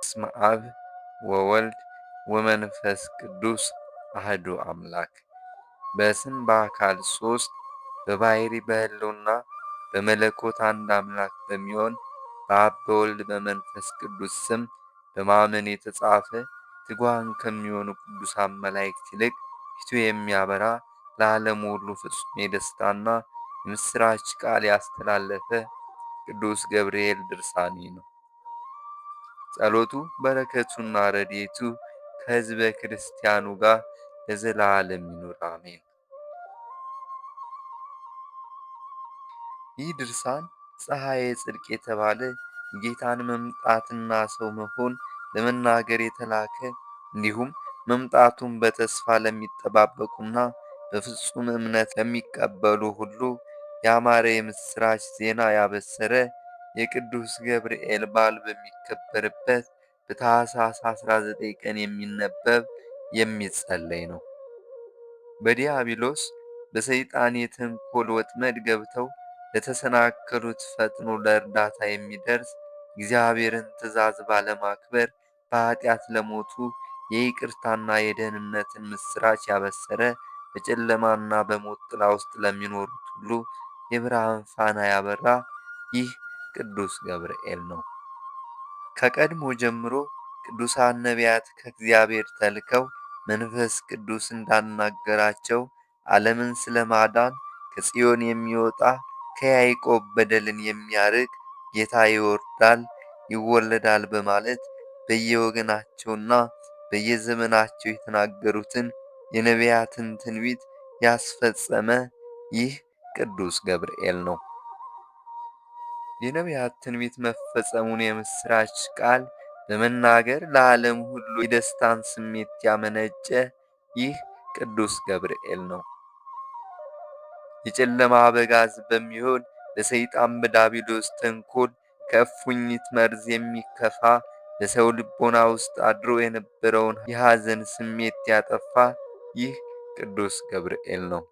በስመ አብ ወወልድ ወመንፈስ ቅዱስ አህዱ አምላክ። በስም በአካል ሶስት በባሕሪ በሕልውና በመለኮት አንድ አምላክ በሚሆን በአብ በወልድ በመንፈስ ቅዱስ ስም በማመን የተጻፈ ትጉሃን ከሚሆኑ ቅዱሳን መላእክት ይልቅ ፊቱ የሚያበራ ለዓለሙ ሁሉ ፍጹም የደስታና የምሥራች ቃል ያስተላለፈ ቅዱስ ገብርኤል ድርሳኔ ነው። ጸሎቱ በረከቱና ረድኤቱ ከሕዝበ ክርስቲያኑ ጋር ለዘላለም ይኑር አሜን። ይህ ድርሳን ፀሐየ ጽድቅ የተባለ የጌታን መምጣትና ሰው መሆን ለመናገር የተላከ እንዲሁም መምጣቱን በተስፋ ለሚጠባበቁና በፍጹም እምነት ለሚቀበሉ ሁሉ ያማረ የምሥራች ዜና ያበሰረ የቅዱስ ገብርኤል በዓል በሚከበርበት በታኅሳስ 19 ቀን የሚነበብ የሚጸለይ ነው። በዲያብሎስ በሰይጣን የተንኰል ወጥመድ ገብተው ለተሰናከሉት ፈጥኖ ለእርዳታ የሚደርስ እግዚአብሔርን ትእዛዝ ባለማክበር በኃጢአት ለሞቱ የይቅርታና የደህንነትን ምስራች ያበሰረ በጨለማና በሞት ጥላ ውስጥ ለሚኖሩት ሁሉ የብርሃን ፋና ያበራ ይህ ቅዱስ ገብርኤል ነው። ከቀድሞ ጀምሮ ቅዱሳን ነቢያት ከእግዚአብሔር ተልከው መንፈስ ቅዱስ እንዳናገራቸው ዓለምን ስለ ማዳን ከጽዮን የሚወጣ ከያዕቆብ በደልን የሚያርቅ ጌታ ይወርዳል ይወለዳል በማለት በየወገናቸውና በየዘመናቸው የተናገሩትን የነቢያትን ትንቢት ያስፈጸመ ይህ ቅዱስ ገብርኤል ነው። የነቢያት ትንቢት መፈጸሙን የምሥራች ቃል በመናገር ለዓለም ሁሉ የደስታን ስሜት ያመነጨ ይህ ቅዱስ ገብርኤል ነው። የጨለማ አበጋዝ በሚሆን በሰይጣን በዲያብሎስ ተንኰል ከእፉኝት መርዝ የሚከፋ በሰው ልቦና ውስጥ አድሮ የነበረውን የሐዘን ስሜት ያጠፋ ይህ ቅዱስ ገብርኤል ነው።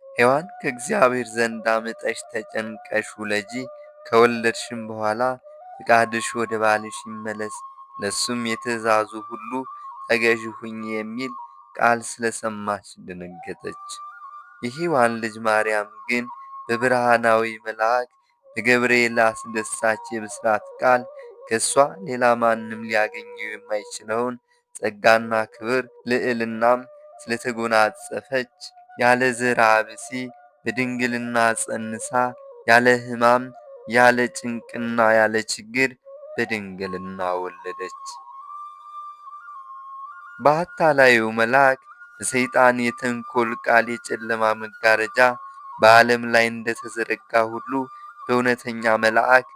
ሔዋን ከእግዚአብሔር ዘንድ አምጠሽ ተጨንቀሽ ውለጂ፣ ከወለድሽም በኋላ ፈቃድሽ ወደ ባልሽ ይመለስ፣ ለሱም የትእዛዙ ሁሉ ተገዥ ሁኚ የሚል ቃል ስለሰማች ደነገጠች። የሔዋን ልጅ ማርያም ግን በብርሃናዊ መልአክ በገብርኤል አስደሳች የብስራት ቃል ከእሷ ሌላ ማንም ሊያገኘው የማይችለውን ጸጋና ክብር ልዕልናም ስለተጎናጸፈች ያለ ዘርዓ ብእሲ በድንግልና ጸንሳ ያለ ሕማም ያለ ጭንቅና ያለ ችግር በድንግልና ወለደች። በአታላዩ መልአክ በሰይጣን የተንኰል ቃል የጨለማ መጋረጃ በዓለም ላይ እንደተዘረጋ ሁሉ በእውነተኛ መልአክ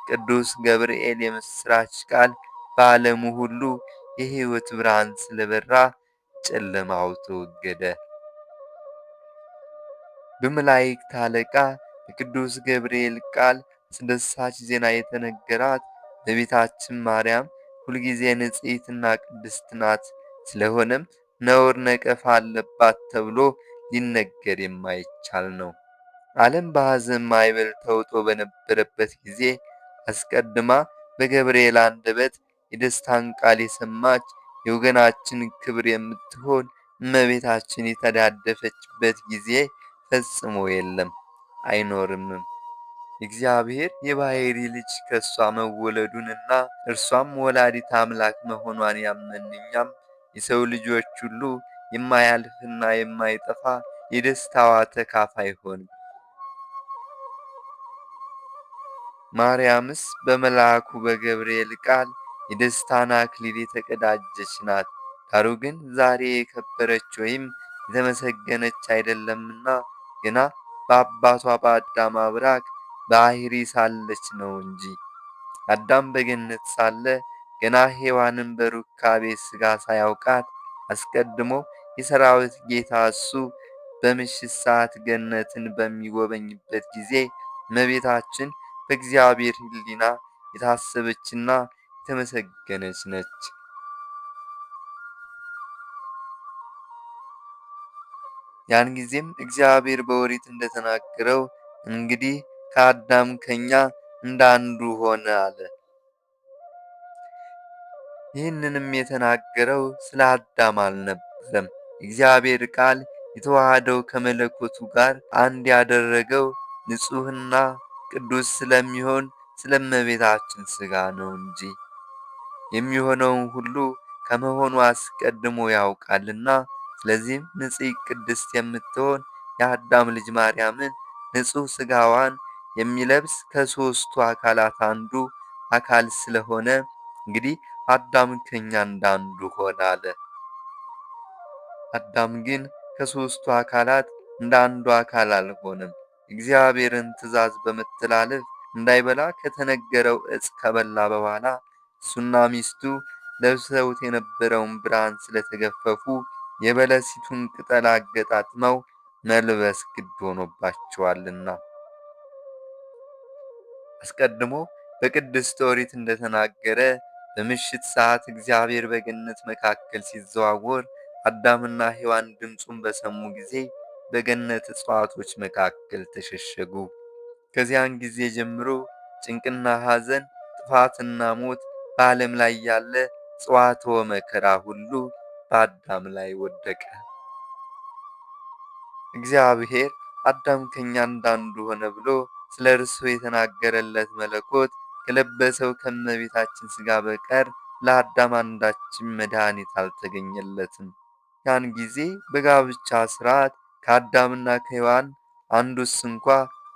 ቅዱስ ገብርኤል የምሥራች ቃል በዓለሙ ሁሉ የሕይወት ብርሃን ስለበራ ጨለማው ተወገደ። በመላእክት አለቃ በቅዱስ ገብርኤል ቃል አስደሳች ዜና የተነገራት እመቤታችን ማርያም ሁልጊዜ ንጽሕትና ቅድስት ናት። ስለሆነም ነውር ነቀፋ አለባት ተብሎ ሊነገር የማይቻል ነው። ዓለም በሐዘን ማዕበል ተውጦ በነበረበት ጊዜ አስቀድማ በገብርኤል አንደበት የደስታን ቃል የሰማች የወገናችን ክብር የምትሆን እመቤታችን የተዳደፈችበት ጊዜ ፈጽሞ የለም አይኖርምም። እግዚአብሔር የባሕሪ ልጅ ከእሷ መወለዱንና እርሷም ወላዲተ አምላክ መሆኗን ያመንን እኛም የሰው ልጆች ሁሉ የማያልፍና የማይጠፋ የደስታዋ ተካፋይ ሆንን። ማርያምስ በመልአኩ በገብርኤል ቃል የደስታን አክሊል የተቀዳጀች ናት። ዳሩ ግን ዛሬ የከበረች ወይም የተመሰገነች አይደለምና ገና በአባቷ በአዳም አብራክ ባሕሪ ሳለች ነው እንጂ። አዳም በገነት ሳለ ገና ሔዋንን በሩካቤ ሥጋ ሳያውቃት አስቀድሞ የሰራዊት ጌታ እሱ በምሽት ሰዓት ገነትን በሚጎበኝበት ጊዜ እመቤታችን በእግዚአብሔር ሕሊና የታሰበችና የተመሰገነች ነች። ያን ጊዜም እግዚአብሔር በኦሪት እንደተናገረው እንግዲህ ከአዳም ከእኛ እንደ አንዱ ሆነ አለ። ይህንንም የተናገረው ስለ አዳም አልነበረም። የእግዚአብሔር ቃል የተዋሃደው ከመለኮቱ ጋር አንድ ያደረገው ንጹሕና ቅዱስ ስለሚሆን ስለ እመቤታችን ሥጋ ነው እንጂ የሚሆነውን ሁሉ ከመሆኑ አስቀድሞ ያውቃልና። ስለዚህም ንጽሕት ቅድስት የምትሆን የአዳም ልጅ ማርያምን ንጹሕ ሥጋዋን የሚለብስ ከሦስቱ አካላት አንዱ አካል ስለሆነ እንግዲህ አዳም ከእኛ እንዳንዱ ሆነ አለ። አዳም ግን ከሦስቱ አካላት እንደ አንዱ አካል አልሆነም። እግዚአብሔርን ትእዛዝ በመተላለፍ እንዳይበላ ከተነገረው ዕፅ ከበላ በኋላ እሱና ሚስቱ ለብሰውት የነበረውን ብርሃን ስለተገፈፉ የበለሲቱን ቅጠል አገጣጥመው መልበስ ግድ ሆኖባቸዋልና። አስቀድሞ በቅድስት ኦሪት እንደተናገረ በምሽት ሰዓት እግዚአብሔር በገነት መካከል ሲዘዋወር አዳምና ሔዋን ድምፁን በሰሙ ጊዜ በገነት እጽዋቶች መካከል ተሸሸጉ። ከዚያን ጊዜ ጀምሮ ጭንቅና ሐዘን፣ ጥፋትና ሞት በዓለም ላይ ያለ ጽዋትወ መከራ ሁሉ በአዳም ላይ ወደቀ። እግዚአብሔር አዳም ከእኛ እንዳንዱ ሆነ ብሎ ስለ እርሱ የተናገረለት መለኮት ከለበሰው ከእመቤታችን ሥጋ በቀር ለአዳም አንዳችም መድኃኒት አልተገኘለትም። ያን ጊዜ በጋብቻ ሥርዓት ከአዳምና ከሔዋን አንዱስ እንኳ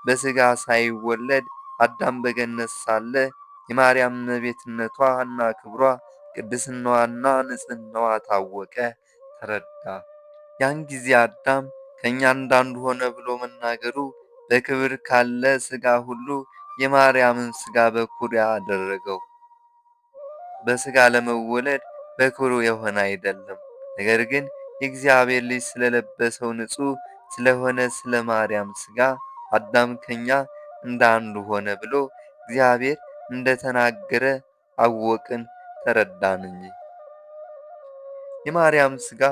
በሥጋ ሳይወለድ አዳም በገነት ሳለ የማርያም እመቤትነቷና ክብሯ ቅድስናዋና ንጽሕናዋ ታወቀ፣ ተረዳ። ያን ጊዜ አዳም ከእኛ እንዳንዱ ሆነ ብሎ መናገሩ በክብር ካለ ሥጋ ሁሉ የማርያምን ሥጋ በኩር ያደረገው በሥጋ ለመወለድ በክብሩ የሆነ አይደለም። ነገር ግን የእግዚአብሔር ልጅ ስለለበሰው ንጹሕ ስለሆነ ስለ ማርያም ሥጋ አዳም ከእኛ እንደ አንዱ ሆነ ብሎ እግዚአብሔር እንደተናገረ አወቅን፣ ተረዳን እንጂ። የማርያም ሥጋ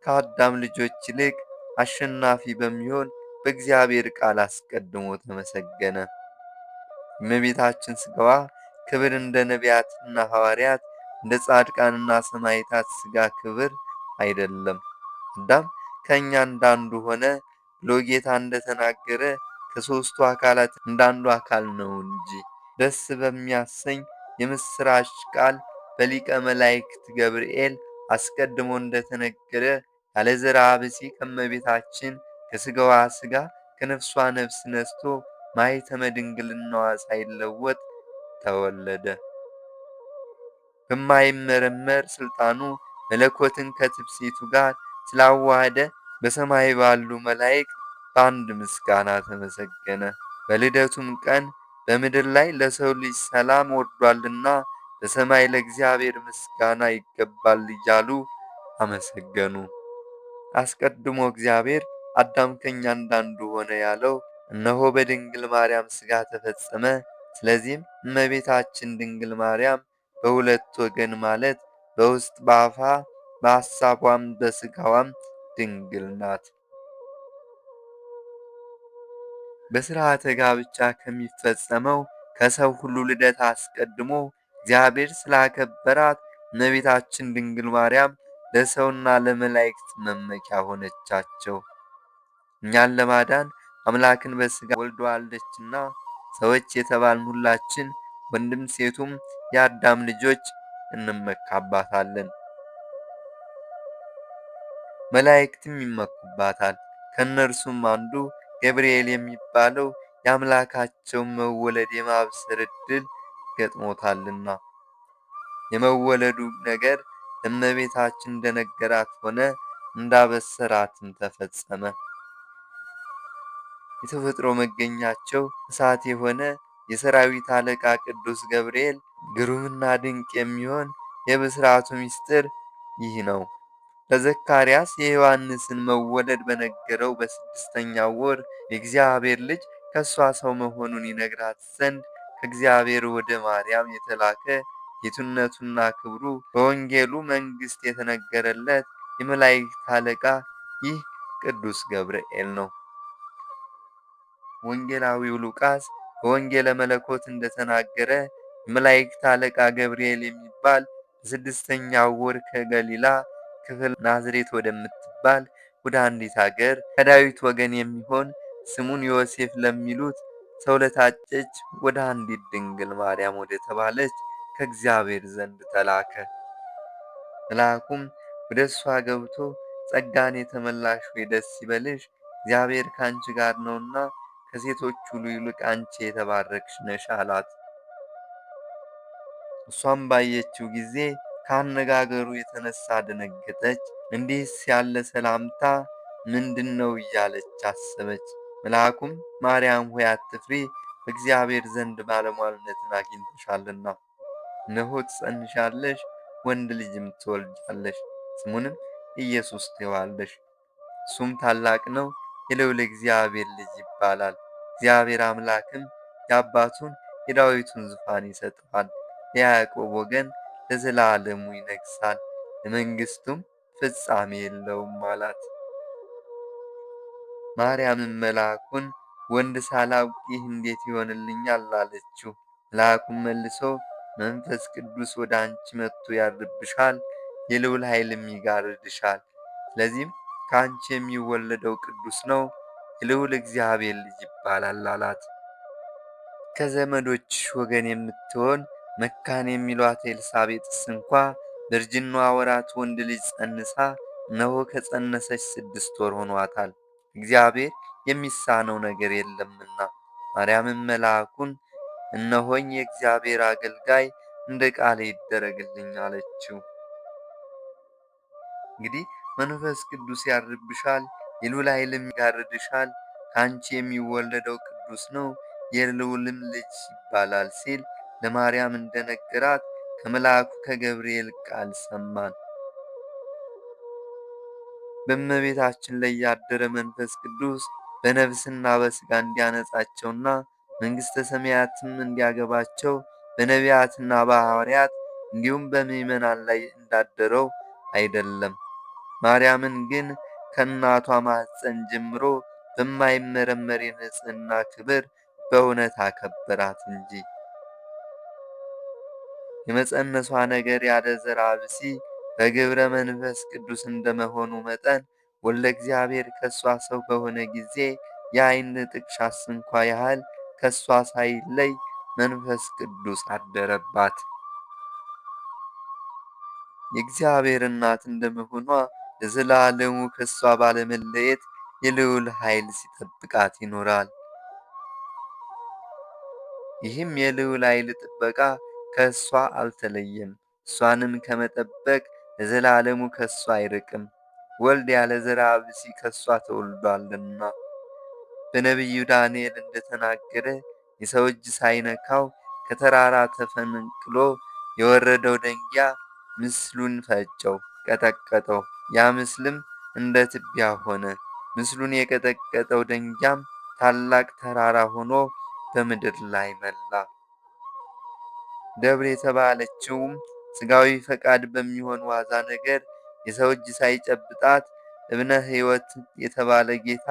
ከአዳም ልጆች ይልቅ አሸናፊ በሚሆን በእግዚአብሔር ቃል አስቀድሞ ተመሰገነ። እመቤታችን ሥጋዋ ክብር እንደ ነቢያትና ሐዋርያት እንደ ጻድቃንና ሰማዕታት ሥጋ ክብር አይደለም። አዳም ከእኛ እንዳንዱ ሆነ ብሎ ጌታ እንደተናገረ ከሦስቱ አካላት እንዳንዱ አካል ነው እንጂ። ደስ በሚያሰኝ የምሥራች ቃል በሊቀ መላእክት ገብርኤል አስቀድሞ እንደተነገረ ያለ ዘርዓ ብእሲ ከእመቤታችን ከሥጋዋ ሥጋ ከነፍሷ ነፍስ ነስቶ ማኅተመ ድንግልናዋ ሳይለወጥ ተወለደ። በማይመረመር ሥልጣኑ መለኮትን ከትፍሲቱ ጋር ስላዋሃደ በሰማይ ባሉ መላእክት በአንድ ምስጋና ተመሰገነ። በልደቱም ቀን በምድር ላይ ለሰው ልጅ ሰላም ወርዷልና በሰማይ ለእግዚአብሔር ምስጋና ይገባል እያሉ አመሰገኑ። አስቀድሞ እግዚአብሔር አዳም ከእኛ እንዳንዱ ሆነ ያለው እነሆ በድንግል ማርያም ሥጋ ተፈጸመ። ስለዚህም እመቤታችን ድንግል ማርያም በሁለት ወገን ማለት በውስጥ በአፋ በሐሳቧም በሥጋዋም ድንግል ናት። በሥርዓተ ጋብቻ ከሚፈጸመው ከሰው ሁሉ ልደት አስቀድሞ እግዚአብሔር ስላከበራት እመቤታችን ድንግል ማርያም ለሰውና ለመላእክት መመኪያ ሆነቻቸው። እኛን ለማዳን አምላክን በሥጋ ወልደዋለችና ሰዎች የተባልን ሁላችን ወንድም ሴቱም የአዳም ልጆች እንመካባታለን። መላእክትም ይመኩባታል። ከእነርሱም አንዱ ገብርኤል የሚባለው የአምላካቸውን መወለድ የማብሰር ዕድል ገጥሞታልና የመወለዱ ነገር ለእመቤታችን እንደነገራት ሆነ፣ እንዳበሰራትም ተፈጸመ። የተፈጥሮ መገኛቸው እሳት የሆነ የሰራዊት አለቃ ቅዱስ ገብርኤል ግሩምና ድንቅ የሚሆን የብስራቱ ምስጢር ይህ ነው። ለዘካርያስ የዮሐንስን መወለድ በነገረው በስድስተኛው ወር የእግዚአብሔር ልጅ ከእሷ ሰው መሆኑን ይነግራት ዘንድ ከእግዚአብሔር ወደ ማርያም የተላከ ጌትነቱና ክብሩ በወንጌሉ መንግሥት የተነገረለት የመላእክት አለቃ ይህ ቅዱስ ገብርኤል ነው። ወንጌላዊው ሉቃስ በወንጌለ መለኮት እንደተናገረ የመላእክት አለቃ ገብርኤል የሚባል በስድስተኛው ወር ከገሊላ ክፍል ናዝሬት ወደምትባል ወደ አንዲት አገር ከዳዊት ወገን የሚሆን ስሙን ዮሴፍ ለሚሉት ሰው ለታጨች ወደ አንዲት ድንግል ማርያም ወደ ተባለች ከእግዚአብሔር ዘንድ ተላከ። መልአኩም ወደ እሷ ገብቶ ጸጋን የተመላሽ ሆይ ደስ ይበልሽ፣ እግዚአብሔር ከአንቺ ጋር ነውና ከሴቶች ሁሉ ይልቅ አንቺ የተባረክሽ ነሽ አላት። እሷም ባየችው ጊዜ ከአነጋገሩ የተነሳ ደነገጠች። እንዲህስ ያለ ሰላምታ ምንድን ነው እያለች አሰበች። መልአኩም ማርያም ሆይ አትፍሪ፣ በእግዚአብሔር ዘንድ ባለሟልነትን አግኝተሻልና፣ እነሆ ትጸንሻለሽ፣ ወንድ ልጅም ትወልጃለሽ፣ ስሙንም ኢየሱስ ትዪዋለሽ። እሱም ታላቅ ነው፣ የልዑል እግዚአብሔር ልጅ ይባላል። እግዚአብሔር አምላክም የአባቱን የዳዊቱን ዙፋን ይሰጠዋል። የያዕቆብ ወገን ለዘላለሙ ይነግሣል፣ ለመንግሥቱም ፍጻሜ የለውም አላት። ማርያምም መልአኩን ወንድ ሳላውቅ ይህ እንዴት ይሆንልኛል አለችው። መልአኩም መልሶ መንፈስ ቅዱስ ወደ አንቺ መጥቶ ያድርብሻል፣ የልዑል ኃይልም ይጋርድሻል። ስለዚህም ከአንቺ የሚወለደው ቅዱስ ነው፣ የልዑል እግዚአብሔር ልጅ ይባላል አላት። ከዘመዶችሽ ወገን የምትሆን መካን የሚሏት ኤልሳቤጥስ እንኳ በእርጅናዋ ወራት ወንድ ልጅ ጸንሳ እነሆ ከጸነሰች 6 ወር ሆኗታል፣ እግዚአብሔር የሚሳነው ነገር የለምና። ማርያምም መልአኩን እነሆኝ የእግዚአብሔር አገልጋይ፣ እንደ ቃሌ ይደረግልኝ አለችው። እንግዲህ መንፈስ ቅዱስ ያድርብሻል፣ የልዑል ኃይልም ይጋርድሻል፣ ከአንቺ የሚወለደው ቅዱስ ነው፣ የልዑልም ልጅ ይባላል ሲል ለማርያም እንደነገራት ከመልአኩ ከገብርኤል ቃል ሰማን። በእመቤታችን ላይ ያደረ መንፈስ ቅዱስ በነፍስና በሥጋ እንዲያነጻቸውና መንግሥተ ሰማያትም እንዲያገባቸው በነቢያትና በሐዋርያት እንዲሁም በምዕመናን ላይ እንዳደረው አይደለም። ማርያምን ግን ከእናቷ ማኅፀን ጀምሮ በማይመረመር የንጽሕና ክብር በእውነት አከበራት እንጂ። የመጸነሷ ነገር ያለ ዘርዓ ብእሲ በግብረ መንፈስ ቅዱስ እንደመሆኑ መጠን ወልደ እግዚአብሔር ከእሷ ሰው በሆነ ጊዜ የዓይን ጥቅሻስ እንኳ ያህል ከእሷ ሳይለይ መንፈስ ቅዱስ አደረባት። የእግዚአብሔር እናት እንደመሆኗ ለዘላለሙ ከእሷ ባለመለየት የልዑል ኃይል ሲጠብቃት ይኖራል። ይህም የልዑል ኃይል ጥበቃ ከእሷ አልተለየም። እሷንም ከመጠበቅ ለዘላለሙ ከእሷ አይርቅም። ወልድ ያለ ዘርዓ ብእሲ ከእሷ ተወልዷልና በነቢዩ ዳንኤል እንደተናገረ የሰው እጅ ሳይነካው ከተራራ ተፈንቅሎ የወረደው ደንጊያ ምስሉን ፈጨው፣ ቀጠቀጠው። ያ ምስልም እንደ ትቢያ ሆነ። ምስሉን የቀጠቀጠው ደንጊያም ታላቅ ተራራ ሆኖ በምድር ላይ መላ። ደብር የተባለችውም ሥጋዊ ፈቃድ በሚሆን ዋዛ ነገር የሰው እጅ ሳይጨብጣት እብነ ሕይወት የተባለ ጌታ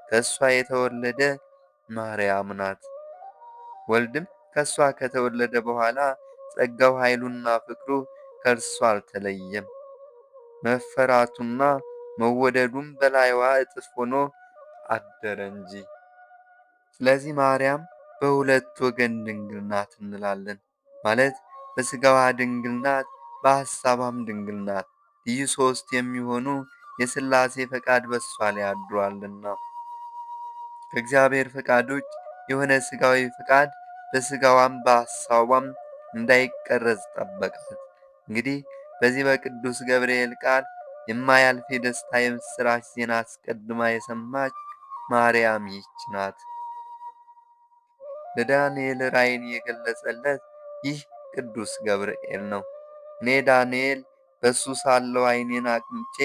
ከእሷ የተወለደ ማርያም ናት። ወልድም ከእሷ ከተወለደ በኋላ ጸጋው ኃይሉና ፍቅሩ ከእርሷ አልተለየም። መፈራቱና መወደዱም በላይዋ እጥፍ ሆኖ አደረ እንጂ። ስለዚህ ማርያም በሁለት ወገን ድንግል ናት እንላለን። ማለት በሥጋዋ ድንግል ናት፣ በሐሳቧም ድንግል ናት። ልዩ ሦስት የሚሆኑ የሥላሴ ፈቃድ በእሷ ላይ አድሯልና። ከእግዚአብሔር ፈቃድ ውጭ የሆነ ሥጋዊ ፈቃድ በሥጋዋም በሐሳቧም እንዳይቀረጽ ጠበቃት። እንግዲህ በዚህ በቅዱስ ገብርኤል ቃል የማያልፍ የደስታ የምሥራች ዜና አስቀድማ የሰማች ማርያም ይህች ናት። ለዳንኤል ራእይን የገለጸለት ይህ ቅዱስ ገብርኤል ነው። እኔ ዳንኤል በሱ ሳለው ዓይኔን አቅንቼ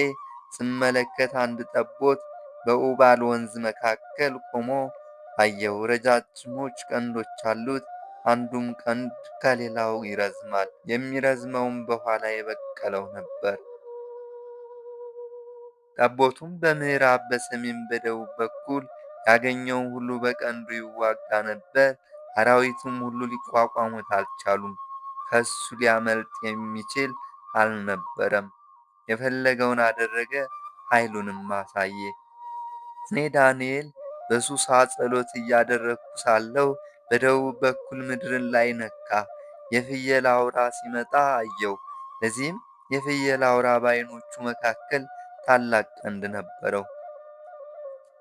ስመለከት አንድ ጠቦት በኡባል ወንዝ መካከል ቆሞ አየሁ። ረጃጅሞች ቀንዶች አሉት፣ አንዱም ቀንድ ከሌላው ይረዝማል። የሚረዝመውም በኋላ የበቀለው ነበር። ጠቦቱም በምዕራብ፣ በሰሜን፣ በደቡብ በኩል ያገኘውን ሁሉ በቀንዱ ይዋጋ ነበር። አራዊቱም ሁሉ ሊቋቋሙት አልቻሉም። ከሱ ሊያመልጥ የሚችል አልነበረም። የፈለገውን አደረገ፣ ኃይሉንም አሳየ። እኔ ዳንኤል በሱሳ ጸሎት እያደረግኩ ሳለሁ በደቡብ በኩል ምድርን ላይ ነካ። የፍየል አውራ ሲመጣ አየው። ለዚህም የፍየል አውራ በዓይኖቹ መካከል ታላቅ ቀንድ ነበረው።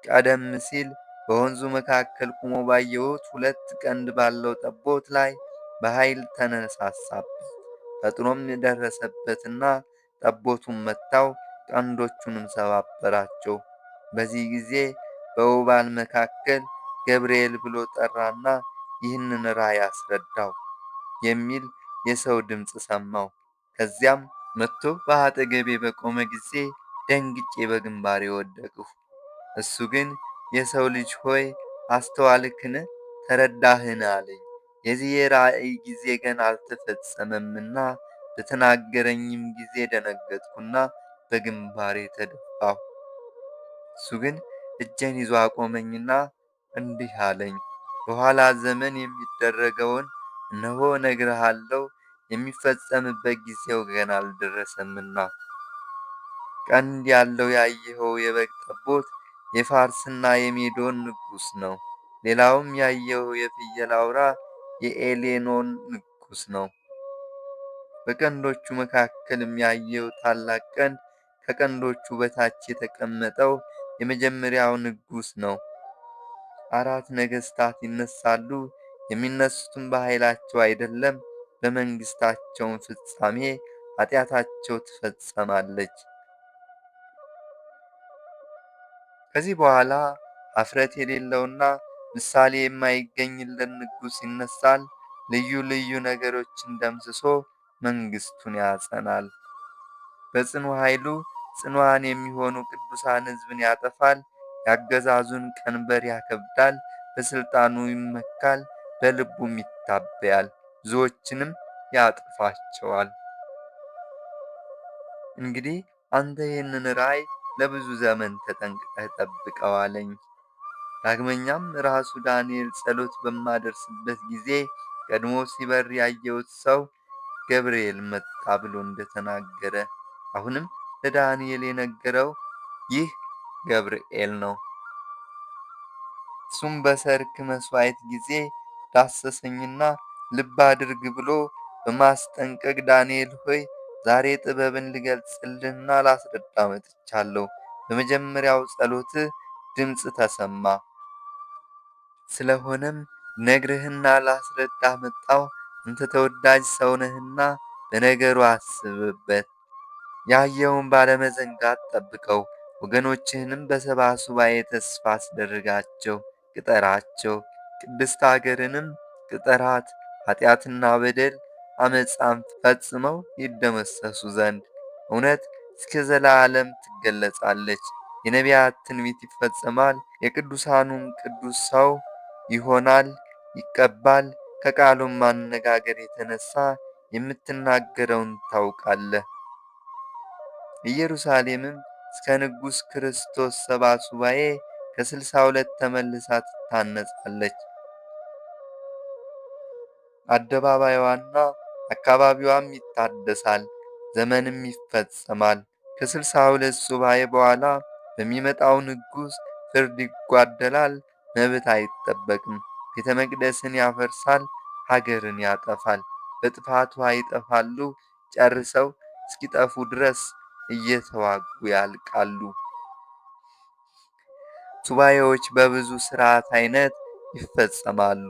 ቀደም ሲል በወንዙ መካከል ቆሞ ባየሁት 2 ቀንድ ባለው ጠቦት ላይ በኃይል ተነሳሳበት። ፈጥኖም ደረሰበትና ጠቦቱን መታው፣ ቀንዶቹንም ሰባበራቸው። በዚህ ጊዜ በውባል መካከል ገብርኤል ብሎ ጠራና ይህንን ራእይ አስረዳው የሚል የሰው ድምፅ ሰማሁ። ከዚያም መጥቶ በአጠገቤ በቆመ ጊዜ ደንግጬ በግንባሬ ወደቅሁ። እሱ ግን የሰው ልጅ ሆይ አስተዋልክን? ተረዳህን? አለኝ። የዚህ የራእይ ጊዜ ገና አልተፈጸመምና በተናገረኝም ጊዜ ደነገጥኩና በግንባሬ ተደፋሁ። እሱ ግን እጄን ይዞ አቆመኝና እንዲህ አለኝ፣ በኋላ ዘመን የሚደረገውን እነሆ እነግርሃለሁ፣ የሚፈጸምበት ጊዜው ገና አልደረሰምና። ቀንድ ያለው ያየኸው የበግ ጠቦት የፋርስና የሜዶን ንጉሥ ነው። ሌላውም ያየኸው የፍየል አውራ የኤሌኖን ንጉሥ ነው። በቀንዶቹ መካከልም ያየኸው ታላቅ ቀንድ ከቀንዶቹ በታች የተቀመጠው የመጀመሪያው ንጉሥ ነው። 4 ነገሥታት ይነሳሉ። የሚነሱትም በኃይላቸው አይደለም፣ በመንግሥታቸውም ፍጻሜ ኃጢአታቸው ትፈጸማለች። ከዚህ በኋላ ኀፍረት የሌለውና ምሳሌ የማይገኝለት ንጉሥ ይነሳል። ልዩ ልዩ ነገሮችን ደምስሶ መንግሥቱን ያጸናል። በጽኑ ኃይሉ ጽኑዓን የሚሆኑ ቅዱሳን ሕዝብን ያጠፋል። ያገዛዙን ቀንበር ያከብዳል። በሥልጣኑ ይመካል፣ በልቡም ይታበያል፣ ብዙዎችንም ያጠፋቸዋል። እንግዲህ አንተ ይህንን ራእይ ለብዙ ዘመን ተጠንቅቀህ ጠብቀው አለኝ። ዳግመኛም ራሱ ዳንኤል ጸሎት በማደርስበት ጊዜ ቀድሞ ሲበር ያየሁት ሰው ገብርኤል መጣ ብሎ እንደተናገረ አሁንም ለዳንኤል የነገረው ይህ ገብርኤል ነው። እሱም በሰርክ መሥዋዕት ጊዜ ዳሰሰኝና ልብ አድርግ ብሎ በማስጠንቀቅ ዳንኤል ሆይ ዛሬ ጥበብን ልገልጽልህና ላስረዳ መጥቻለሁ። በመጀመሪያው ጸሎትህ ድምፅ ተሰማ። ስለሆነም ነግርህና ላስረዳህ መጣሁ። አንተ ተወዳጅ ሰው ነህና በነገሩ አስብበት። ያየውን ባለመዘንጋት ጠብቀው። ወገኖችህንም በሰባ ሱባዔ ተስፋ አስደርጋቸው፣ ቅጠራቸው። ቅድስት አገርንም ቅጠራት፣ ኃጢአትና በደል አመፃም ፈጽመው ይደመሰሱ ዘንድ። እውነት እስከ ዘላለም ትገለጻለች። የነቢያት ትንቢት ይፈጸማል። የቅዱሳኑም ቅዱስ ሰው ይሆናል፣ ይቀባል። ከቃሉም ማነጋገር የተነሳ የምትናገረውን ታውቃለህ። ኢየሩሳሌምም እስከ ንጉሥ ክርስቶስ ሰባ ሱባዔ ከ62 ተመልሳ ትታነጻለች። አደባባይዋና አካባቢዋም ይታደሳል፣ ዘመንም ይፈጸማል። ከ62 ሱባዔ በኋላ በሚመጣው ንጉሥ ፍርድ ይጓደላል፣ መብት አይጠበቅም። ቤተ መቅደስን ያፈርሳል፣ ሀገርን ያጠፋል። በጥፋት ውኃ ይጠፋሉ፣ ጨርሰው እስኪጠፉ ድረስ እየተዋጉ ያልቃሉ። ሱባዔዎች በብዙ ሥርዓት ዓይነት ይፈጸማሉ።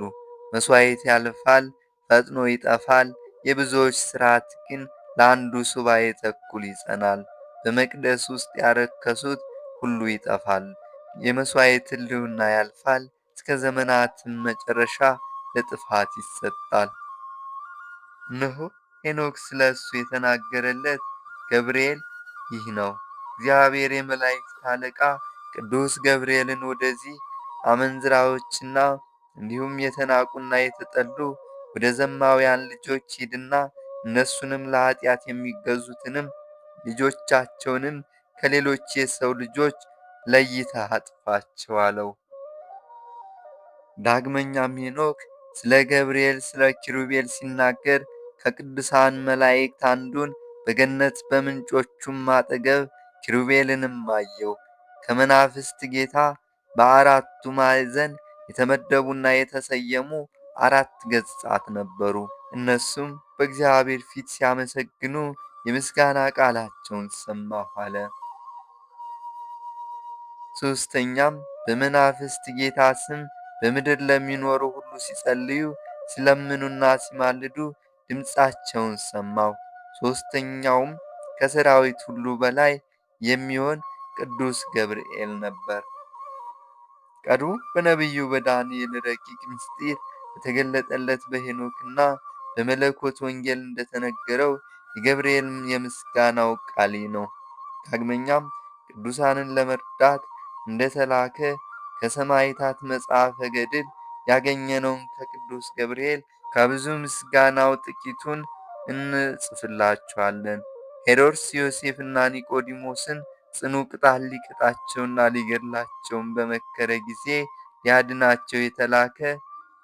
መሥዋዕት ያልፋል፣ ፈጥኖ ይጠፋል። የብዙዎች ሥርዓት ግን ለአንዱ ሱባዔ ተኩል ይጸናል። በመቅደስ ውስጥ ያረከሱት ሁሉ ይጠፋል። የመሥዋዕት ሕልውና ያልፋል፣ እስከ ዘመናትም መጨረሻ ለጥፋት ይሰጣል። እነሆ ሄኖክ ስለ እሱ የተናገረለት ገብርኤል ይህ ነው። እግዚአብሔር የመላእክት አለቃ ቅዱስ ገብርኤልን ወደዚህ አመንዝራዎችና እንዲሁም የተናቁና የተጠሉ ወደ ዘማውያን ልጆች ሂድና እነሱንም ለኃጢአት የሚገዙትንም ልጆቻቸውንም ከሌሎች የሰው ልጆች ለይተህ አጥፋቸው አለው። ዳግመኛም ሄኖክ ስለ ገብርኤል ስለ ኪሩቤል ሲናገር ከቅዱሳን መላእክት አንዱን በገነት በምንጮቹም አጠገብ ኪሩቤልንም አየሁ። ከመናፍስት ጌታ በአራቱ ማዕዘን የተመደቡና የተሰየሙ 4 ገጻት ነበሩ። እነሱም በእግዚአብሔር ፊት ሲያመሰግኑ የምስጋና ቃላቸውን ሰማሁ አለ። ሦስተኛም በመናፍስት ጌታ ስም በምድር ለሚኖሩ ሁሉ ሲጸልዩ ሲለምኑና ሲማልዱ ድምፃቸውን ሰማሁ። ሦስተኛውም ከሰራዊት ሁሉ በላይ የሚሆን ቅዱስ ገብርኤል ነበር። ቀድሞ በነቢዩ በዳንኤል ረቂቅ ምስጢር በተገለጠለት በሄኖክና በመለኮት ወንጌል እንደተነገረው የገብርኤል የምስጋናው ቃል ነው። ዳግመኛም ቅዱሳንን ለመርዳት እንደተላከ ከሰማዕታት መጽሐፈ ገድል ያገኘነውን ከቅዱስ ገብርኤል ከብዙ ምስጋናው ጥቂቱን እንጽፍላችኋለን። ሄሮድስ ዮሴፍና ኒቆዲሞስን ጽኑ ቅጣት ሊቀጣቸውና ሊገድላቸውን በመከረ ጊዜ ሊያድናቸው የተላከ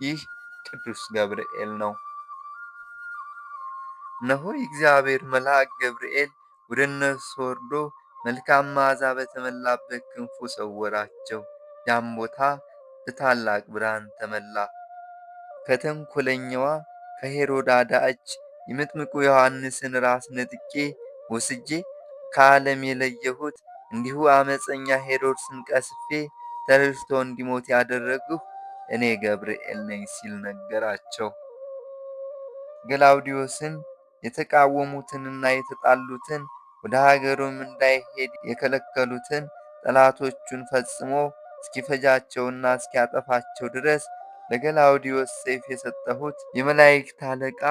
ይህ ቅዱስ ገብርኤል ነው። እነሆ የእግዚአብሔር መልአክ ገብርኤል ወደ እነርሱ ወርዶ መልካም መዓዛ በተሞላበት ክንፉ ሰወራቸው። ያም ቦታ በታላቅ ብርሃን ተሞላ። ከተንኰለኛዋ ከሄሮድያዳ እጅ የመጥምቁ ዮሐንስን ራስ ነጥቄ ወስጄ ከዓለም የለየሁት እንዲሁ ዓመፀኛ ሄሮድስን ቀስፌ ተረድቶ እንዲሞት ያደረግሁ እኔ ገብርኤል ነኝ ሲል ነገራቸው። ገላውዲዮስን የተቃወሙትንና የተጣሉትን ወደ ሀገሩም እንዳይሄድ የከለከሉትን ጠላቶቹን ፈጽሞ እስኪፈጃቸውና እስኪያጠፋቸው ድረስ ለገላውዲዮስ ሰይፍ የሰጠሁት የመላእክት አለቃ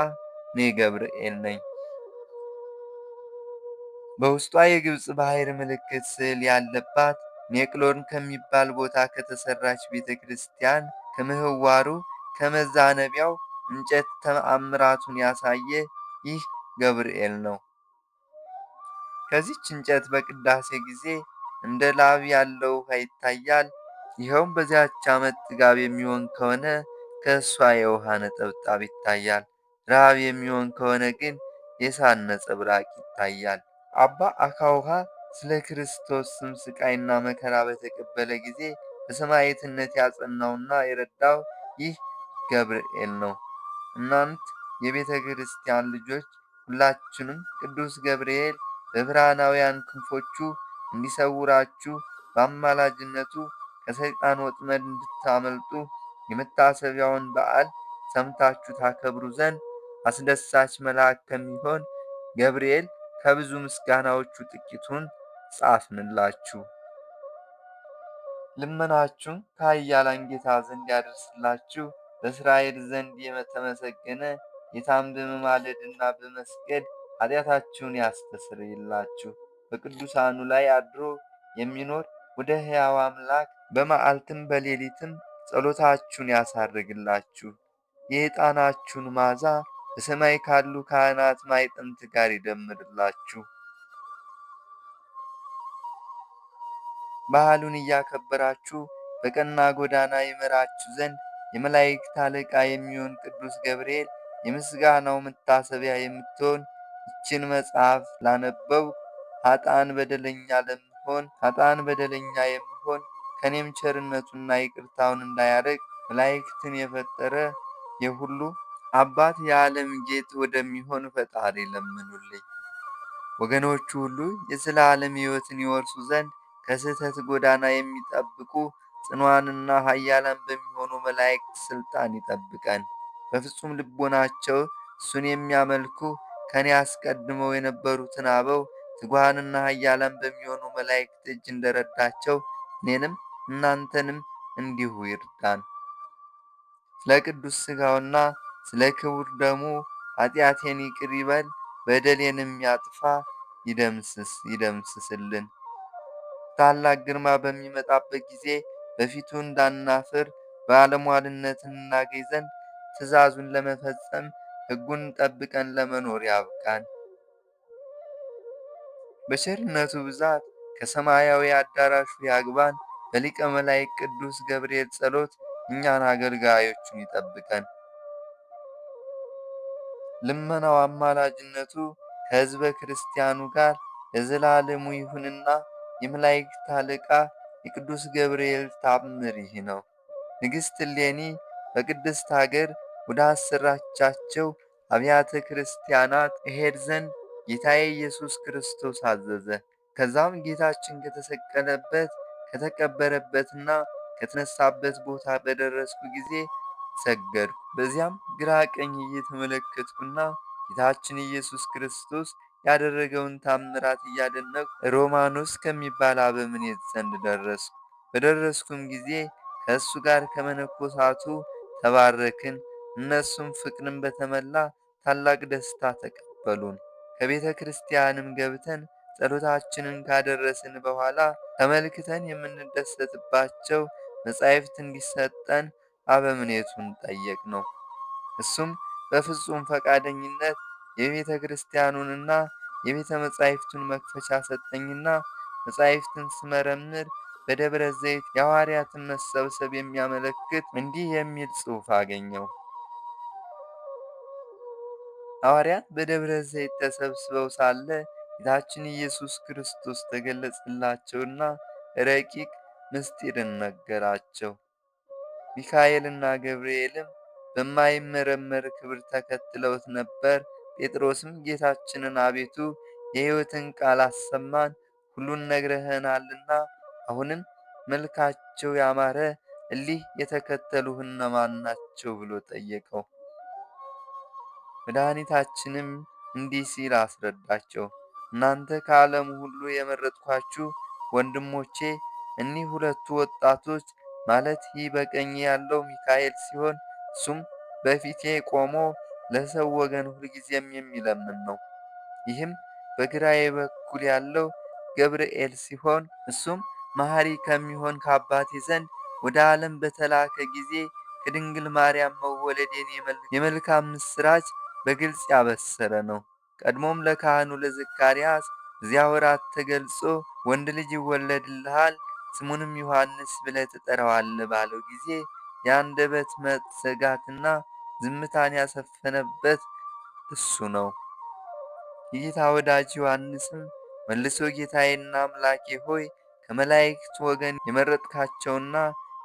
እኔ ገብርኤል ነኝ። በውስጧ የግብፅ ባሕር ምልክት ስዕል ያለባት ኔቅሎን ከሚባል ቦታ ከተሰራች ቤተ ክርስቲያን ከምህዋሩ ከመዛነቢያው እንጨት ተአምራቱን ያሳየ ይህ ገብርኤል ነው። ከዚች እንጨት በቅዳሴ ጊዜ እንደ ላብ ያለ ውሃ ይታያል። ይኸውም በዚያች ዓመት ጥጋብ የሚሆን ከሆነ ከእሷ የውሃ ነጠብጣብ ይታያል። ረሃብ የሚሆን ከሆነ ግን የእሳት ነጸብራቅ ይታያል። አባ አካውሃ ስለ ክርስቶስ ስም ስቃይና መከራ በተቀበለ ጊዜ በሰማዕትነት ያጸናውና የረዳው ይህ ገብርኤል ነው። እናንት የቤተ ክርስቲያን ልጆች ሁላችንም ቅዱስ ገብርኤል በብርሃናውያን ክንፎቹ እንዲሰውራችሁ በአማላጅነቱ ከሰይጣን ወጥመድ እንድታመልጡ የመታሰቢያውን በዓል ሰምታችሁ ታከብሩ ዘንድ አስደሳች መልአክ ከሚሆን ገብርኤል ከብዙ ምስጋናዎቹ ጥቂቱን ጻፍንላችሁ። ልመናችሁን ከኃያላን ጌታ ዘንድ ያደርስላችሁ። በእስራኤል ዘንድ የተመሰገነ ጌታን በመማለድና በመስገድ ኃጢአታችሁን ያስተሰርይላችሁ። በቅዱሳኑ ላይ አድሮ የሚኖር ወደ ሕያው አምላክ በመዓልትም በሌሊትም ጸሎታችሁን ያሳርግላችሁ። የዕጣናችሁን መዓዛ በሰማይ ካሉ ካህናት ማዕጠንት ጋር ይደምርላችሁ። በዓሉን እያከበራችሁ በቀና ጎዳና ይመራችሁ ዘንድ የመላእክት አለቃ የሚሆን ቅዱስ ገብርኤል የምስጋናው መታሰቢያ የምትሆን ይችን መጽሐፍ ላነበው ኃጥአን በደለኛ የምሆን ከኔም ቸርነቱና ይቅርታውን እንዳያርቅ መላእክትን የፈጠረ የሁሉ አባት የዓለም ጌጥ ወደሚሆን ፈጣሪ ለምኑልኝ። ወገኖቹ ሁሉ የዘላለም ሕይወትን ይወርሱ ዘንድ ከስህተት ጎዳና የሚጠብቁ ጽኑዓንና ኃያላን በሚሆኑ መላእክት ሥልጣን ይጠብቀን። በፍጹም ልቦናቸው እሱን የሚያመልኩ ከኔ አስቀድመው የነበሩትን አበው ትጉሃንና ኃያላን በሚሆኑ መላእክት እጅ እንደረዳቸው እኔንም እናንተንም እንዲሁ ይርዳን። ስለ ቅዱስ ሥጋውና ስለ ክቡር ደሙ ኃጢአቴን ይቅር ይበል፣ በደሌንም ያጥፋ ይደምስስልን። ታላቅ ግርማ በሚመጣበት ጊዜ በፊቱ እንዳናፍር ባለሟልነትን እናገኝ ዘንድ ትእዛዙን ለመፈጸም ሕጉን ጠብቀን ለመኖር ያብቃን። በቸርነቱ ብዛት ከሰማያዊ አዳራሹ ያግባን። በሊቀ መላእክት ቅዱስ ገብርኤል ጸሎት እኛን አገልጋዮቹን ይጠብቀን። ልመናው አማላጅነቱ ከሕዝበ ክርስቲያኑ ጋር ለዘላለሙ ይሁንና የመላእክት አለቃ የቅዱስ ገብርኤል ተአምር ይህ ነው። ንግሥት እሌኒ በቅድስት አገር ወደ አሰራቻቸው አብያተ ክርስቲያናት እሄድ ዘንድ ጌታዬ ኢየሱስ ክርስቶስ አዘዘ። ከዛም ጌታችን ከተሰቀለበት ከተቀበረበትና ከተነሳበት ቦታ በደረስኩ ጊዜ ሰገድኩ። በዚያም ግራ ቀኝ እየተመለከትኩና ጌታችን ኢየሱስ ክርስቶስ ያደረገውን ታምራት እያደነቅሁ ሮማኖስ ከሚባል አበምኔት ዘንድ ደረስኩ። በደረስኩም ጊዜ ከእሱ ጋር ከመነኮሳቱ ተባረክን። እነሱም ፍቅርን በተመላ ታላቅ ደስታ ተቀበሉን። ከቤተ ክርስቲያንም ገብተን ጸሎታችንን ካደረስን በኋላ ተመልክተን የምንደሰትባቸው መጻሕፍት እንዲሰጠን አበምኔቱን ጠየቅነው። እሱም በፍጹም ፈቃደኝነት የቤተ ክርስቲያኑንና የቤተ መጻሕፍቱን መክፈቻ ሰጠኝና መጻሕፍትን ስመረምር በደብረ ዘይት የሐዋርያትን መሰብሰብ የሚያመለክት እንዲህ የሚል ጽሑፍ አገኘው። ሐዋርያት በደብረ ዘይት ተሰብስበው ሳለ ጌታችን ኢየሱስ ክርስቶስ ተገለጸላቸውና ረቂቅ ምስጢርን ነገራቸው። ሚካኤልና ገብርኤልም በማይመረመር ክብር ተከትለውት ነበር። ጴጥሮስም ጌታችንን አቤቱ የሕይወትን ቃል አሰማን፣ ሁሉን ነግረኸናልና አሁንም መልካቸው ያማረ እሊህ የተከተሉህ እነማን ናቸው ብሎ ጠየቀው። መድኃኒታችንም እንዲህ ሲል አስረዳቸው። እናንተ ከዓለሙ ሁሉ የመረጥኳችሁ ወንድሞቼ እኒህ ሁለቱ ወጣቶች ማለት ይህ በቀኜ ያለው ሚካኤል ሲሆን እሱም በፊቴ ቆሞ ለሰው ወገን ሁልጊዜም የሚለምን ነው። ይህም በግራዬ በኩል ያለው ገብርኤል ሲሆን እሱም መሐሪ ከሚሆን ከአባቴ ዘንድ ወደ ዓለም በተላከ ጊዜ ከድንግል ማርያም መወለዴን የመልካም ምስራች በግልጽ ያበሰረ ነው። ቀድሞም ለካህኑ ለዘካርያስ እዚያ ወራት ተገልጾ ወንድ ልጅ ይወለድልሃል ስሙንም ዮሐንስ ብለህ ትጠራዋለህ ባለው ጊዜ የአንደበት መዘጋትና ዝምታን ያሰፈነበት እሱ ነው። የጌታ ወዳጅ ዮሐንስም መልሶ ጌታዬና አምላኬ ሆይ ከመላእክት ወገን የመረጥካቸውና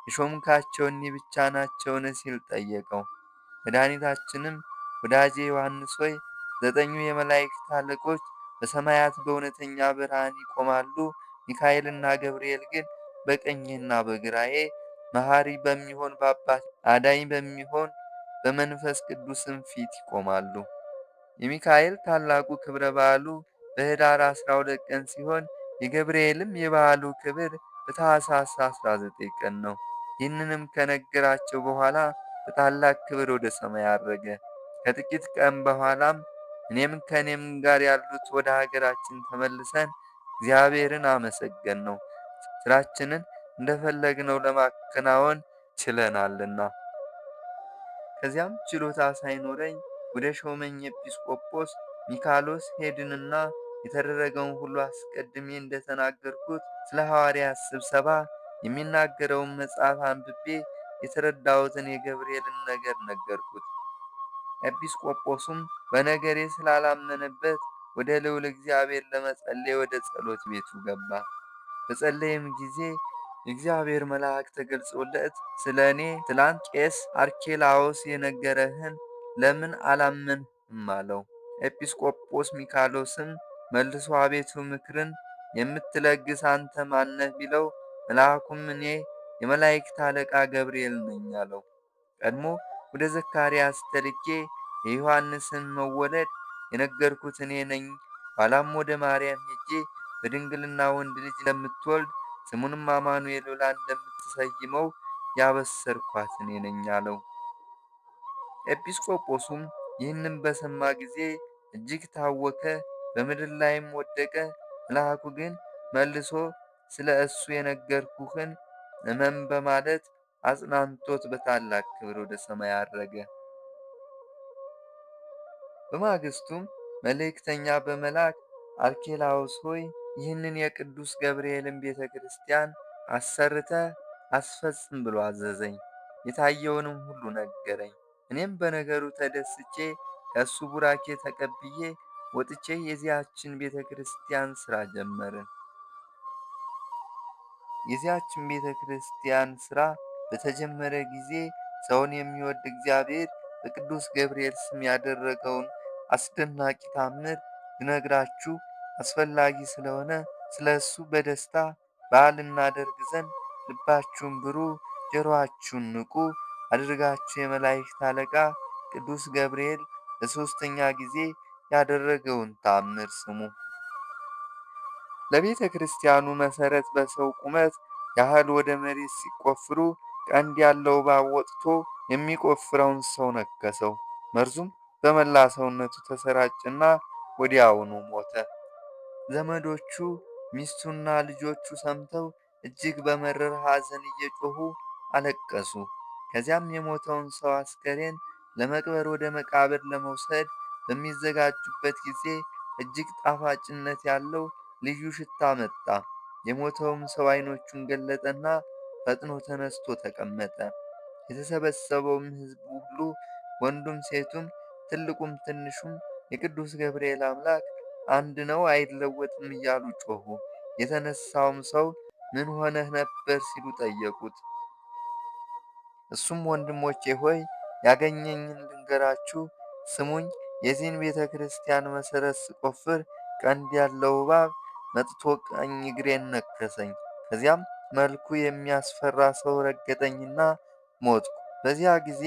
የሾምካቸው እኒህ ብቻ ናቸውን? ሲል ጠየቀው። መድኃኒታችንም ወዳጄ ዮሐንስ ሆይ 9ኙ የመላእክት አለቆች በሰማያት በእውነተኛ ብርሃን ይቆማሉ። ሚካኤልና ገብርኤል ግን በቀኜና በግራዬ መሐሪ በሚሆን በአባቴ አዳኝ በሚሆን በመንፈስ ቅዱስም ፊት ይቆማሉ። የሚካኤል ታላቁ ክብረ በዓሉ በኅዳር 12 ቀን ሲሆን የገብርኤልም የበዓሉ ክብር በታኅሳስ 19 ቀን ነው። ይህንንም ከነገራቸው በኋላ በታላቅ ክብር ወደ ሰማይ አረገ። ከጥቂት ቀን በኋላም እኔም ከእኔም ጋር ያሉት ወደ ሀገራችን ተመልሰን እግዚአብሔርን አመሰገን ነው። ስራችንን እንደፈለግነው ለማከናወን ችለናልና። ከዚያም ችሎታ ሳይኖረኝ ወደ ሾመኝ ኤጲስቆጶስ ሚካሎስ ሄድንና የተደረገውን ሁሉ አስቀድሜ እንደተናገርኩት ስለ ሐዋርያት ስብሰባ የሚናገረውን መጽሐፍ አንብቤ የተረዳሁትን የገብርኤልን ነገር ነገርኩት። ኤጲስቆጶሱም በነገሬ ስላላመነበት ወደ ልዑል እግዚአብሔር ለመጸለይ ወደ ጸሎት ቤቱ ገባ። በጸለየም ጊዜ የእግዚአብሔር መልአክ ተገልጾለት ስለ እኔ ትላንት ቄስ አርኬላዎስ የነገረህን ለምን አላመንህም አለው። ኤጲስቆጶስ ሚካሎስም መልሶ አቤቱ ምክርን የምትለግስ አንተ ማነህ ቢለው መልአኩም እኔ የመላእክት አለቃ ገብርኤል ነኝ አለው። ቀድሞ ወደ ዘካርያስ ተልኬ የዮሐንስን መወለድ የነገርኩት እኔ ነኝ። ኋላም ወደ ማርያም ሄጄ በድንግልና ወንድ ልጅ እንደምትወልድ ስሙንም አማኑኤል ብላ እንደምትሰይመው ያበሰርኳት እኔ ነኝ አለው። ኤጲስቆጶሱም ይህንም በሰማ ጊዜ እጅግ ታወከ፣ በምድር ላይም ወደቀ። መልአኩ ግን መልሶ ስለ እሱ የነገርኩህን እመን በማለት አጽናንቶት በታላቅ ክብር ወደ ሰማይ አረገ። በማግስቱም መልእክተኛ በመላክ አርኬላዎስ ሆይ ይህንን የቅዱስ ገብርኤልን ቤተ ክርስቲያን አሰርተ አስፈጽም ብሎ አዘዘኝ። የታየውንም ሁሉ ነገረኝ። እኔም በነገሩ ተደስቼ ከእሱ ቡራኬ ተቀብዬ ወጥቼ የዚያችን ቤተ ክርስቲያን ሥራ ጀመርን። የዚያችን ቤተ ክርስቲያን ሥራ በተጀመረ ጊዜ ሰውን የሚወድ እግዚአብሔር በቅዱስ ገብርኤል ስም ያደረገውን አስደናቂ ታምር ልነግራችሁ አስፈላጊ ስለሆነ ስለ እሱ በደስታ በዓል እናደርግ ዘንድ ልባችሁን ብሩህ፣ ጆሮአችሁን ንቁ አድርጋችሁ የመላእክት አለቃ ቅዱስ ገብርኤል ለሦስተኛ ጊዜ ያደረገውን ተአምር ስሙ። ለቤተ ክርስቲያኑ መሠረት በሰው ቁመት ያህል ወደ መሬት ሲቆፍሩ ቀንድ ያለው እባብ ወጥቶ የሚቆፍረውን ሰው ነከሰው። መርዙም በመላ ሰውነቱ ተሰራጨና ወዲያውኑ ሞተ። ዘመዶቹ፣ ሚስቱና ልጆቹ ሰምተው እጅግ በመረረ ሐዘን እየጮኹ አለቀሱ። ከዚያም የሞተውን ሰው አስከሬን ለመቅበር ወደ መቃብር ለመውሰድ በሚዘጋጁበት ጊዜ እጅግ ጣፋጭነት ያለው ልዩ ሽታ መጣ። የሞተውም ሰው ዓይኖቹን ገለጠና ፈጥኖ ተነስቶ ተቀመጠ። የተሰበሰበውም ሕዝብ ሁሉ ወንዱም ሴቱም ትልቁም ትንሹም የቅዱስ ገብርኤል አምላክ አንድ ነው፣ አይለወጥም እያሉ ጮኹ። የተነሳውም ሰው ምን ሆነህ ነበር ሲሉ ጠየቁት። እሱም ወንድሞቼ ሆይ ያገኘኝን ልንገራችሁ፣ ስሙኝ። የዚህን ቤተ ክርስቲያን መሠረት ስቆፍር ቀንድ ያለው እባብ መጥቶ ቀኝ እግሬን ነከሰኝ። ከዚያም መልኩ የሚያስፈራ ሰው ረገጠኝና ሞትኩ። በዚያ ጊዜ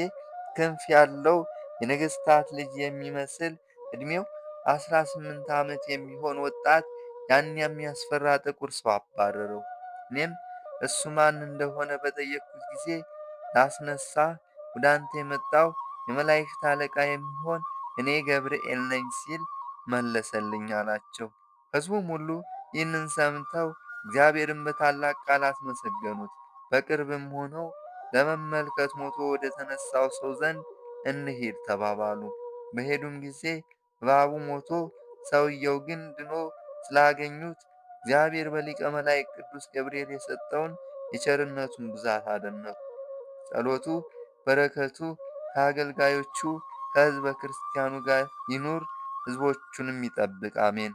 ክንፍ ያለው የነገሥታት ልጅ የሚመስል ዕድሜው 18 ዓመት የሚሆን ወጣት ያን የሚያስፈራ ጥቁር ሰው አባረረው። እኔም እሱ ማን እንደሆነ በጠየቅኩት ጊዜ ላስነሳህ ወደ አንተ የመጣው የመላእክት አለቃ የሚሆን እኔ ገብርኤል ነኝ ሲል መለሰልኝ አላቸው። ሕዝቡም ሁሉ ይህንን ሰምተው እግዚአብሔርን በታላቅ ቃል አስመሰገኑት። በቅርብም ሆነው ለመመልከት ሞቶ ወደ ተነሳው ሰው ዘንድ እንሂድ ተባባሉ። በሄዱም ጊዜ እባቡ ሞቶ ሰውየው ግን ድኖ ስላገኙት እግዚአብሔር በሊቀ መላእክት ቅዱስ ገብርኤል የሰጠውን የቸርነቱን ብዛት አደነቁ። ጸሎቱ በረከቱ ከአገልጋዮቹ ከሕዝበ ክርስቲያኑ ጋር ይኑር፣ ሕዝቦቹንም ይጠብቅ፣ አሜን።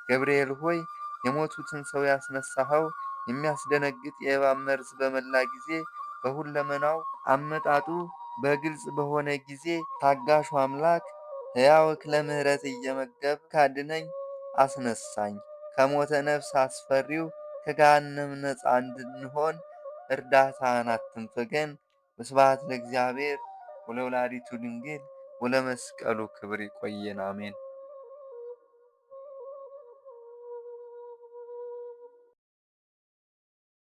ገብርኤል ሆይ የሞቱትን ሰው ያስነሳኸው የሚያስደነግጥ የእባብ መርዝ በመላ ጊዜ በሁለመናው አመጣጡ በግልጽ በሆነ ጊዜ ታጋሹ አምላክ ሕያውክ ለምሕረት እየመገብክ አድነኝ፣ አስነሳኝ። ከሞተ ነፍስ አስፈሪው ከገሃነም ነፃ እንድንሆን እርዳታን አትንፈገን። ወስብሐት ለእግዚአብሔር ወለወላዲቱ ድንግል ወለመስቀሉ ክብር። ይቆየን፣ አሜን።